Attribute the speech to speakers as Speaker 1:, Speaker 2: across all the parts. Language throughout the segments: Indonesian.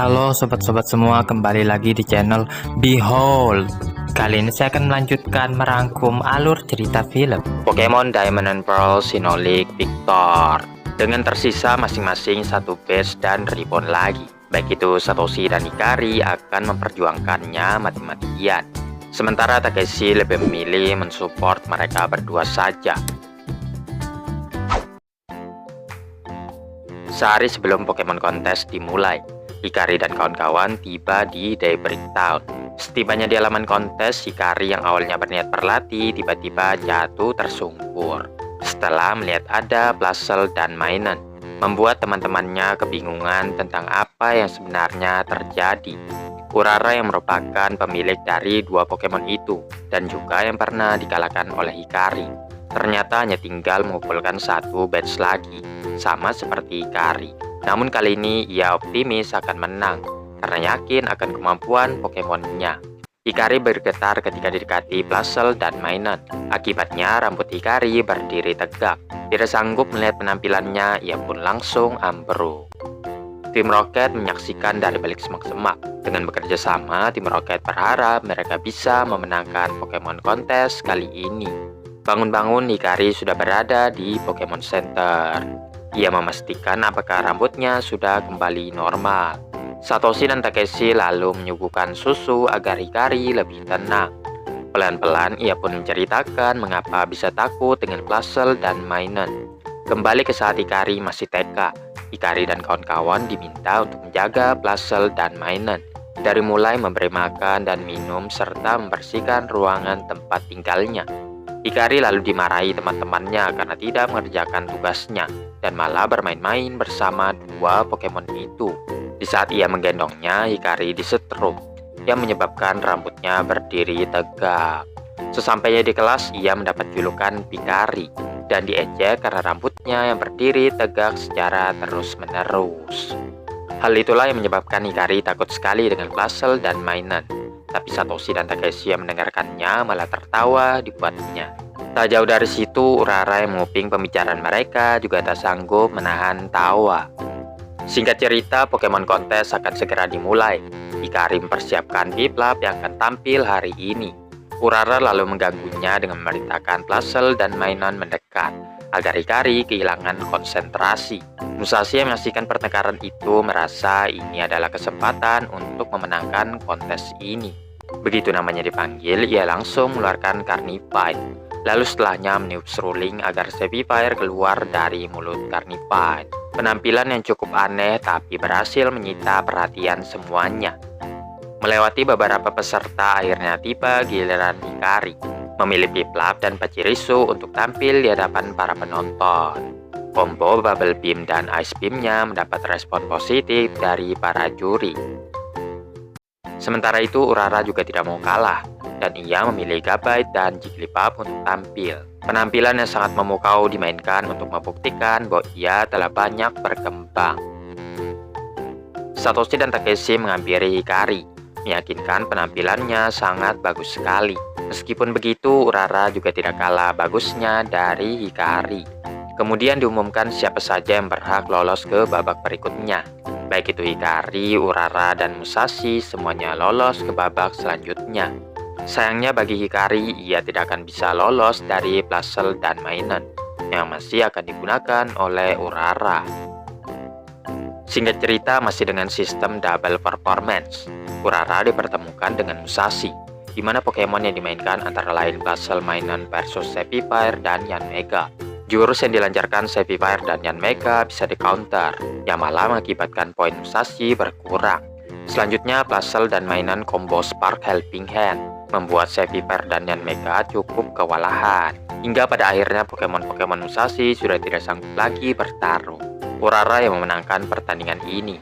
Speaker 1: Halo sobat-sobat semua, kembali lagi di channel Behold. Kali ini saya akan melanjutkan merangkum alur cerita film Pokemon Diamond and Pearl Sinolic Victor dengan tersisa masing-masing satu badge dan ribbon lagi. Baik itu Satoshi dan Hikari akan memperjuangkannya mati-matian, sementara Takeshi lebih memilih mensupport mereka berdua saja. Sehari sebelum Pokemon kontes dimulai, Hikari dan kawan-kawan tiba di Daybreak Town. Setibanya di halaman kontes, Hikari yang awalnya berniat berlatih tiba-tiba jatuh tersungkur setelah melihat ada Blazel dan Minun, membuat teman-temannya kebingungan tentang apa yang sebenarnya terjadi. Urara yang merupakan pemilik dari dua Pokemon itu dan juga yang pernah dikalahkan oleh Hikari, ternyata hanya tinggal mengumpulkan satu badge lagi, sama seperti Hikari. Namun kali ini ia optimis akan menang karena yakin akan kemampuan Pokemonnya. Hikari bergetar ketika didekati Blazel dan Minun. Akibatnya rambut Hikari berdiri tegak. Tidak sanggup melihat penampilannya, ia pun langsung ambruk. Tim Rocket menyaksikan dari balik semak-semak. Dengan bekerja sama, Tim Rocket berharap mereka bisa memenangkan Pokemon kontes kali ini. Bangun-bangun, Hikari sudah berada di Pokemon Center. Ia memastikan apakah rambutnya sudah kembali normal. Satoshi dan Takeshi lalu menyuguhkan susu agar Hikari lebih tenang. Pelan-pelan ia pun menceritakan mengapa bisa takut dengan Blazel dan Minun. Kembali ke saat Hikari masih TK, Hikari dan kawan-kawan diminta untuk menjaga Blazel dan Minun, dari mulai memberi makan dan minum serta membersihkan ruangan tempat tinggalnya. Hikari lalu dimarahi teman-temannya karena tidak mengerjakan tugasnya dan malah bermain-main bersama dua Pokemon itu. Di saat ia menggendongnya, Hikari disetrum yang menyebabkan rambutnya berdiri tegak. Sesampainya di kelas, ia mendapat julukan Pikari dan diejek karena rambutnya yang berdiri tegak secara terus-menerus. Hal itulah yang menyebabkan Hikari takut sekali dengan Blazel dan Minun. Tapi Satoshi dan Takeshi yang mendengarkannya malah tertawa dibuatnya. Tak jauh dari situ, Urara yang menguping pembicaraan mereka juga tak sanggup menahan tawa. Singkat cerita, Pokemon kontes akan segera dimulai. Hikari mempersiapkan Piplup yang akan tampil hari ini. Urara lalu mengganggunya dengan memerintahkan Blazel dan Minun mendekat, agar Hikari kehilangan konsentrasi. Musashi yang menyaksikan pertengkaran itu merasa ini adalah kesempatan untuk memenangkan kontes ini. Begitu namanya dipanggil, ia langsung mengeluarkan Carnivine. Lalu setelahnya meniup seruling agar Sevifire keluar dari mulut Carnivine. Penampilan yang cukup aneh tapi berhasil menyita perhatian semuanya. Melewati beberapa peserta, akhirnya tiba giliran Hikari memilih Piplup dan Pachirisu untuk tampil di hadapan para penonton. Combo Bubble Beam dan Ice Beam-nya mendapat respon positif dari para juri. Sementara itu, Urara juga tidak mau kalah, dan ia memilih Gabite dan Jigglypuff untuk tampil. Penampilan yang sangat memukau dimainkan untuk membuktikan bahwa ia telah banyak berkembang. Satoshi dan Takeshi menghampiri Hikari, meyakinkan penampilannya sangat bagus sekali. Meskipun begitu, Urara juga tidak kalah bagusnya dari Hikari. Kemudian diumumkan siapa saja yang berhak lolos ke babak berikutnya. Baik itu Hikari, Urara, dan Musashi, semuanya lolos ke babak selanjutnya. Sayangnya bagi Hikari, ia tidak akan bisa lolos dari Blazel dan Minun yang masih akan digunakan oleh Urara. Singkat cerita, masih dengan sistem double performance, Urara dipertemukan dengan Musashi, di mana Pokemon yang dimainkan antara lain Blazel, Minun versus Sevifire dan Yanmega. Jurus yang dilancarkan Sevifire dan Yanmega bisa di-counter, yang malah mengakibatkan poin Musashi berkurang. Selanjutnya, Blazel dan Minun combo Spark Helping Hand, membuat Sevifire dan Yanmega cukup kewalahan. Hingga pada akhirnya Pokemon-Pokemon Musashi sudah tidak sanggup lagi bertarung. Urara yang memenangkan pertandingan ini.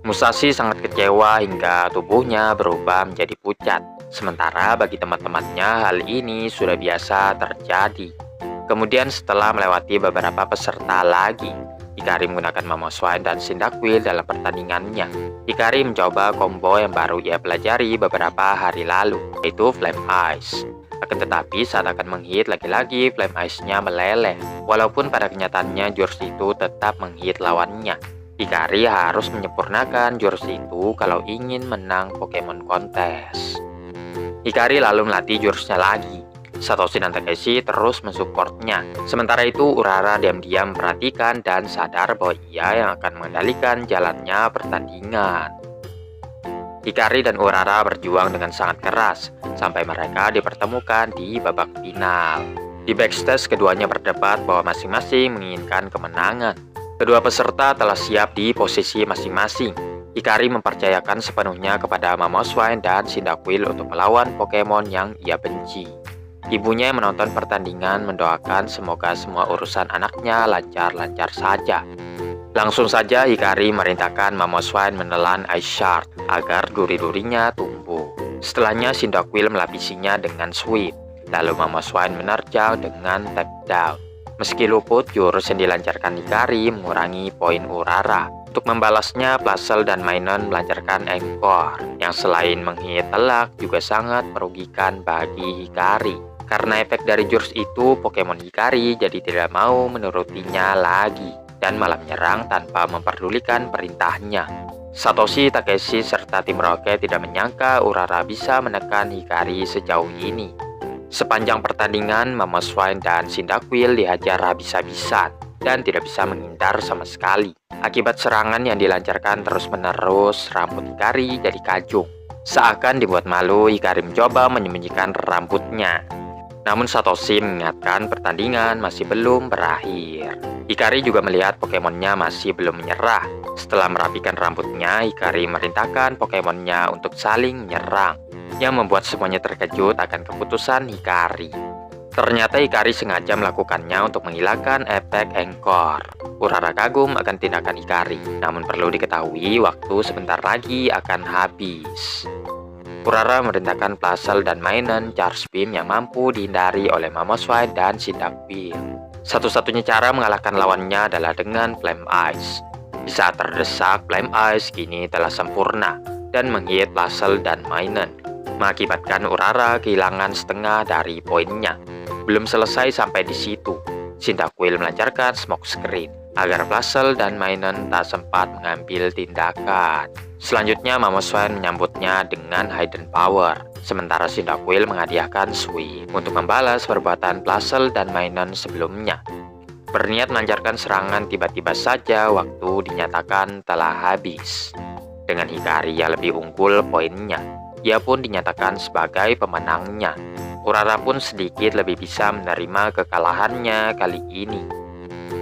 Speaker 1: Musashi sangat kecewa hingga tubuhnya berubah menjadi pucat. Sementara bagi teman-temannya hal ini sudah biasa terjadi. Kemudian setelah melewati beberapa peserta lagi, Hikari menggunakan Mamoswine dan Cyndaquil dalam pertandingannya. Hikari mencoba combo yang baru ia pelajari beberapa hari lalu, yaitu Flame Ice. Akan tetapi saat akan menghit, lagi-lagi Flame Ice-nya meleleh. Walaupun pada kenyataannya jurus itu tetap menghit lawannya. Hikari harus menyempurnakan jurus itu kalau ingin menang Pokemon kontes. Hikari lalu melatih jurusnya lagi. Satoshi dan Takeshi terus mensupportnya. Sementara itu Urara diam-diam memperhatikan dan sadar bahwa ia yang akan mengendalikan jalannya pertandingan. Hikari dan Urara berjuang dengan sangat keras sampai mereka dipertemukan di babak final. Di backstage keduanya berdebat bahwa masing-masing menginginkan kemenangan. Kedua peserta telah siap di posisi masing-masing. Hikari mempercayakan sepenuhnya kepada Mamoswine dan Cyndaquil untuk melawan Pokemon yang ia benci. Ibunya yang menonton pertandingan mendoakan semoga semua urusan anaknya lancar-lancar saja. Langsung saja Hikari merintahkan Mamoswine menelan Ice Shard agar duri-durinya tumbuh. Setelahnya Cyndaquil melapisinya dengan sweep. Lalu Mamoswine menerjang dengan tap down. Meski luput, jurus yang dilancarkan Hikari mengurangi poin Urara. Untuk membalasnya, Plusle dan Minun melancarkan Encore, yang selain menghit telak juga sangat merugikan bagi Hikari. Karena efek dari jurus itu, Pokemon Hikari jadi tidak mau menurutinya lagi, dan malah menyerang tanpa memperdulikan perintahnya. Satoshi, Takeshi, serta tim Rocket tidak menyangka Urara bisa menekan Hikari sejauh ini. Sepanjang pertandingan, Mamoswine dan Cyndaquil dihajar habis-habisan dan tidak bisa menghindar sama sekali. Akibat serangan yang dilancarkan terus-menerus, rambut Hikari jadi kacung. Seakan dibuat malu, Hikari mencoba menyembunyikan rambutnya. Namun Satoshi mengingatkan pertandingan masih belum berakhir. Hikari juga melihat Pokemonnya masih belum menyerah. Setelah merapikan rambutnya, Hikari merintahkan Pokemonnya untuk saling menyerang, yang membuat semuanya terkejut akan keputusan Hikari. Ternyata Hikari sengaja melakukannya untuk menghilangkan efek Encore. Urara kagum akan tindakan Hikari, namun perlu diketahui waktu sebentar lagi akan habis. Urara merintahkan Plusle dan Minun Charge Beam yang mampu dihindari oleh Mamoswine dan Cyndaquil. Satu-satunya cara mengalahkan lawannya adalah dengan Flame Ice. Di saat terdesak, Flame Ice kini telah sempurna dan menghit Plusle dan Minun, mengakibatkan Urara kehilangan setengah dari poinnya. Belum selesai sampai di situ, Cyndaquil melancarkan Smoke Screen agar Plusle dan Minun tak sempat mengambil tindakan. Selanjutnya Mamoswine menyambutnya dengan Hidden Power, sementara Cyndaquil menghadiahkan Sweep untuk membalas perbuatan Plusle dan Minun sebelumnya. Berniat melancarkan serangan, tiba-tiba saja waktu dinyatakan telah habis. Dengan Hikari yang lebih unggul poinnya, ia pun dinyatakan sebagai pemenangnya. Urara pun sedikit lebih bisa menerima kekalahannya kali ini.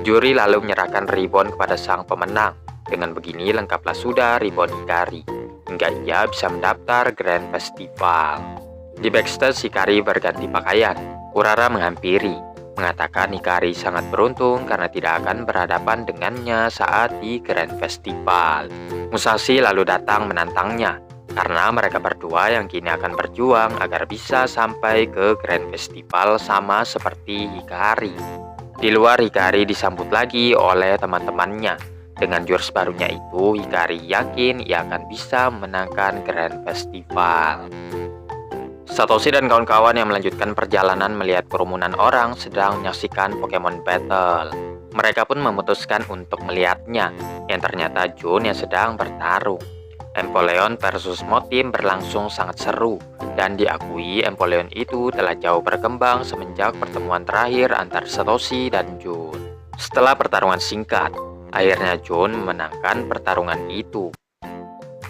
Speaker 1: Juri lalu menyerahkan ribbon kepada sang pemenang. Dengan begini lengkaplah sudah ribbon Hikari, hingga ia bisa mendaftar Grand Festival. Di backstage Hikari berganti pakaian. Urara menghampiri, mengatakan Hikari sangat beruntung karena tidak akan berhadapan dengannya saat di Grand Festival. Musashi lalu datang menantangnya, karena mereka berdua yang kini akan berjuang agar bisa sampai ke Grand Festival sama seperti Hikari. Di luar, Hikari disambut lagi oleh teman-temannya. Dengan jurus barunya itu, Hikari yakin ia akan bisa memenangkan Grand Festival. Satoshi dan kawan-kawan yang melanjutkan perjalanan melihat kerumunan orang sedang menyaksikan Pokemon Battle. Mereka pun memutuskan untuk melihatnya, yang ternyata Jun yang sedang bertarung. Empoleon versus Motim berlangsung sangat seru, dan diakui Empoleon itu telah jauh berkembang semenjak pertemuan terakhir antara Satoshi dan Jun. Setelah pertarungan singkat, akhirnya Jun memenangkan pertarungan itu.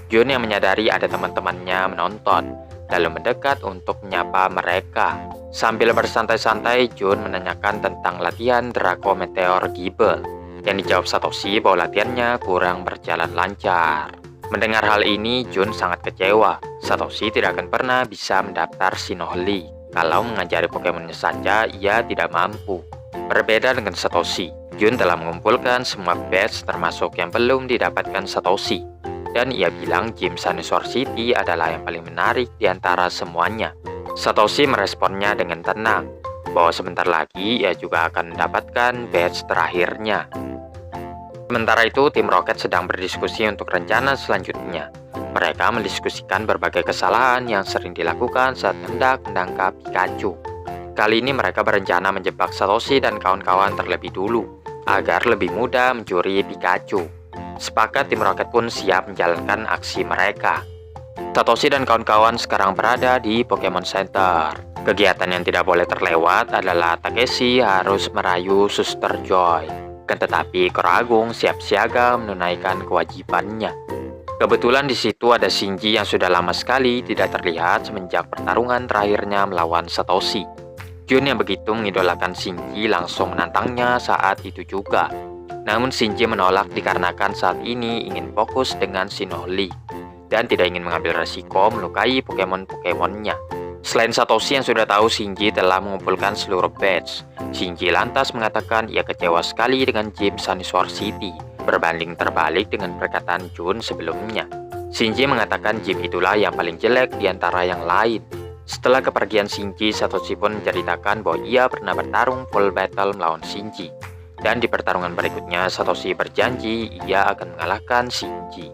Speaker 1: Jun yang menyadari ada teman-temannya menonton, lalu mendekat untuk menyapa mereka. Sambil bersantai-santai, Jun menanyakan tentang latihan Draco Meteor Gible. Yang dijawab Satoshi bahwa latihannya kurang berjalan lancar. Mendengar hal ini, Jun sangat kecewa. Satoshi tidak akan pernah bisa mendaftar Sinnoh League. Kalau mengajari Pokemonnya saja, ia tidak mampu. Berbeda dengan Satoshi, Jun telah mengumpulkan semua badge termasuk yang belum didapatkan Satoshi. Dan ia bilang gym Sunnyshore City adalah yang paling menarik di antara semuanya. Satoshi meresponnya dengan tenang, bahwa sebentar lagi ia juga akan mendapatkan badge terakhirnya. Sementara itu, tim Rocket sedang berdiskusi untuk rencana selanjutnya. Mereka mendiskusikan berbagai kesalahan yang sering dilakukan saat hendak menangkap Pikachu. Kali ini mereka berencana menjebak Satoshi dan kawan-kawan terlebih dulu, agar lebih mudah mencuri Pikachu. Sepakat, tim Rocket pun siap menjalankan aksi mereka. Satoshi dan kawan-kawan sekarang berada di Pokemon Center. Kegiatan yang tidak boleh terlewat adalah Takeshi harus merayu Suster Joy. Kan tetapi Kuragung siap siaga menunaikan kewajibannya. Kebetulan di situ ada Shinji yang sudah lama sekali tidak terlihat semenjak pertarungan terakhirnya melawan Satoshi. Jun yang begitu mengidolakan Shinji langsung menantangnya saat itu juga. Namun Shinji menolak dikarenakan saat ini ingin fokus dengan Sinnoh League dan tidak ingin mengambil resiko melukai Pokemon-Pokemonnya. Selain Satoshi yang sudah tahu Shinji telah mengumpulkan seluruh badge, Shinji lantas mengatakan ia kecewa sekali dengan gym Suniswar City, berbanding terbalik dengan perkataan Jun sebelumnya. Shinji mengatakan gym itulah yang paling jelek di antara yang lain. Setelah kepergian Shinji, Satoshi pun menceritakan bahwa ia pernah bertarung full battle melawan Shinji. Dan di pertarungan berikutnya, Satoshi berjanji ia akan mengalahkan Shinji.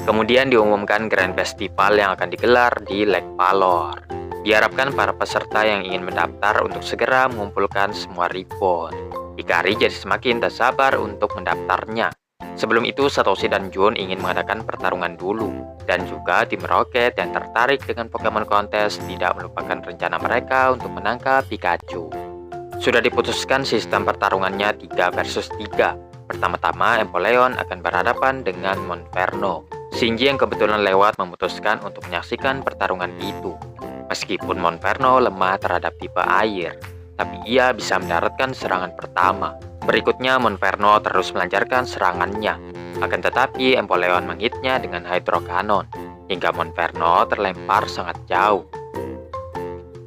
Speaker 1: Kemudian diumumkan Grand Festival yang akan digelar di Lake Palor. Diharapkan para peserta yang ingin mendaftar untuk segera mengumpulkan semua reward. Hikari jadi semakin tak sabar untuk mendaftarnya. Sebelum itu, Satoshi dan Jun ingin mengadakan pertarungan dulu. Dan juga tim Rocket yang tertarik dengan Pokemon Kontes tidak melupakan rencana mereka untuk menangkap Pikachu. Sudah diputuskan sistem pertarungannya 3 versus 3. Pertama-tama, Empoleon akan berhadapan dengan Monferno. Shinji yang kebetulan lewat memutuskan untuk menyaksikan pertarungan itu. Meskipun Monferno lemah terhadap tipe air, tapi ia bisa mendaratkan serangan pertama. Berikutnya Monferno terus melancarkan serangannya. Akan tetapi Empoleon menghitnya dengan Hydro Cannon, hingga Monferno terlempar sangat jauh.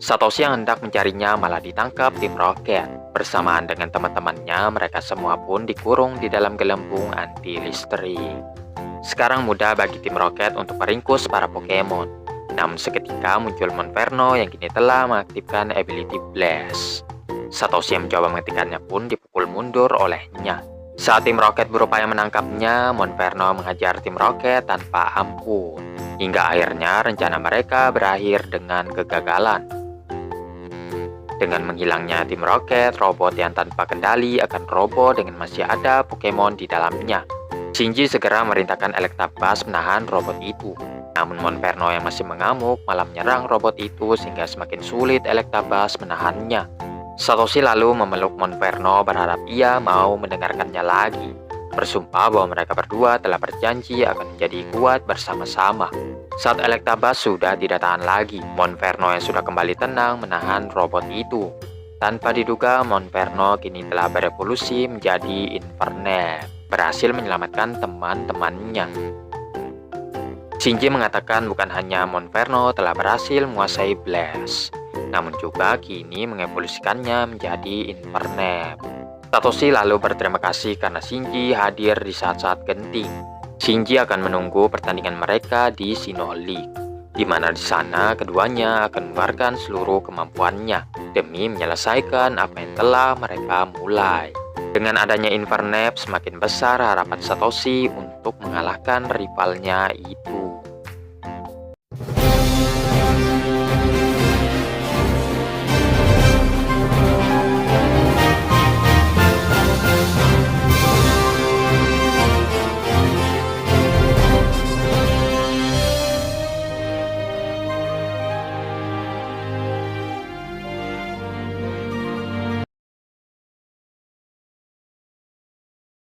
Speaker 1: Satoshi yang hendak mencarinya malah ditangkap tim Rocket. Bersamaan dengan teman-temannya, mereka semua pun dikurung di dalam gelembung anti listrik. Sekarang mudah bagi tim Rocket untuk meringkus para Pokemon. Namun seketika muncul Monferno yang kini telah mengaktifkan ability Blast. Satoshi yang mencoba menghentikannya pun dipukul mundur olehnya. Saat tim Rocket berupaya menangkapnya, Monferno menghajar tim Rocket tanpa ampun. Hingga akhirnya rencana mereka berakhir dengan kegagalan. Dengan menghilangnya tim Rocket, robot yang tanpa kendali akan roboh dengan masih ada Pokemon di dalamnya. Shinji segera merintahkan Electabuzz menahan robot itu. Namun Monferno yang masih mengamuk malah menyerang robot itu sehingga semakin sulit Electabuzz menahannya. Satoshi lalu memeluk Monferno berharap ia mau mendengarkannya lagi. Bersumpah bahwa mereka berdua telah berjanji akan menjadi kuat bersama-sama. Saat Electabuzz sudah tidak tahan lagi, Monferno yang sudah kembali tenang menahan robot itu. Tanpa diduga, Monferno kini telah berevolusi menjadi Infernape, berhasil menyelamatkan teman-temannya. Shinji mengatakan bukan hanya Monferno telah berhasil menguasai Blast, namun juga kini mengevolusikannya menjadi Infernape. Satoshi lalu berterima kasih karena Shinji hadir di saat-saat genting. Shinji akan menunggu pertandingan mereka di Sinnoh League, di mana di sana keduanya akan mengeluarkan seluruh kemampuannya demi menyelesaikan apa yang telah mereka mulai. Dengan adanya Infernape, semakin besar harapan Satoshi untuk mengalahkan rivalnya itu.